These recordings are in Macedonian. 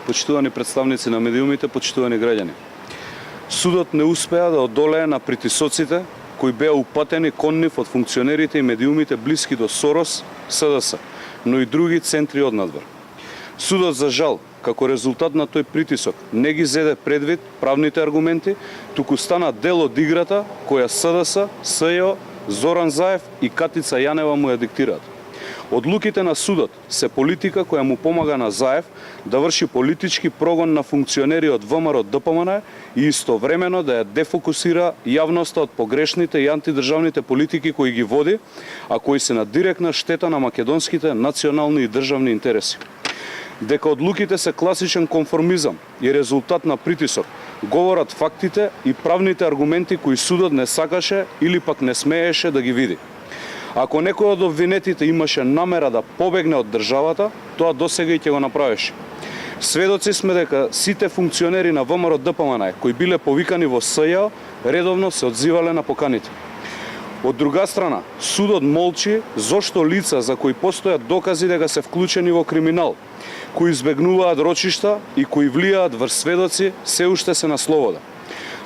почитувани представници на медиумите, почитувани граѓани. Судот не успеа да одолее на притисоците кои беа упатени кон нив од функционерите и медиумите блиски до Сорос, СДС, но и други центри однадвор. Судот, за жал, како резултат на тој притисок, не ги зеде предвид правните аргументи, туку стана дел од играта која СДС, СЈО, Зоран Заев и Катица Јанева му ја диктираат. Одлуките на судот се политика која му помага на Заев да врши политички прогон на функционери од ВМРО ДПМН и истовремено да ја дефокусира јавноста од погрешните и антидржавните политики кои ги води, а кои се на директна штета на македонските национални и државни интереси. Дека одлуките се класичен конформизам и резултат на притисок, говорат фактите и правните аргументи кои судот не сакаше или пак не смееше да ги види. Ако некој од обвинетите имаше намера да побегне од државата, тоа досега и ќе го направеше. Сведоци сме дека сите функционери на ВМРО ДПМН кои биле повикани во СЈО редовно се одзивале на поканите. Од друга страна, судот молчи зошто лица за кои постојат докази дека се вклучени во криминал, кои избегнуваат рочишта и кои влијаат врз сведоци, се уште се на слобода.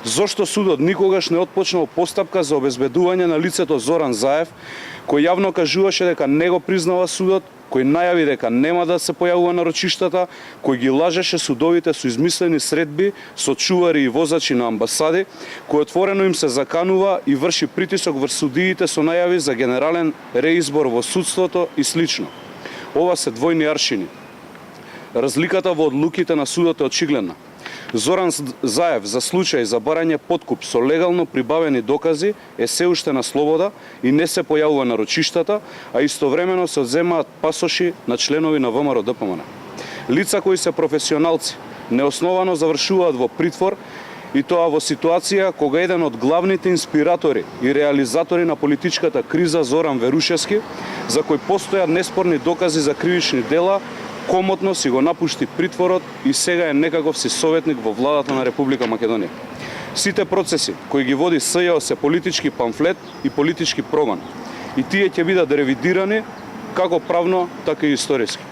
Зошто судот никогаш не отпочнал постапка за обезбедување на лицето Зоран Заев, кој јавно кажуваше дека не го признава судот, кој најави дека нема да се појавува на рочиштата, кој ги лажеше судовите со измислени средби со чувари и возачи на амбасади, кој отворено им се заканува и врши притисок врз судиите со најави за генерален реизбор во судството и слично. Ова се двојни аршини. Разликата во одлуките на судот е очигледна. Зоран Заев за случај за барање подкуп со легално прибавени докази е се уште на слобода и не се појавува на рочиштата, а истовремено се одземаат пасоши на членови на ВМРО ДПМН. Лица кои се професионалци неосновано завршуваат во притвор, и тоа во ситуација кога еден од главните инспиратори и реализатори на политичката криза Зоран Верушевски, за кој постојат неспорни докази за кривични дела, комотно си го напушти притворот и сега е некаков си советник во владата на Република Македонија. Сите процеси кои ги води СЈО се политички памфлет и политички прогон. И тие ќе бидат ревидирани како правно, така и историски.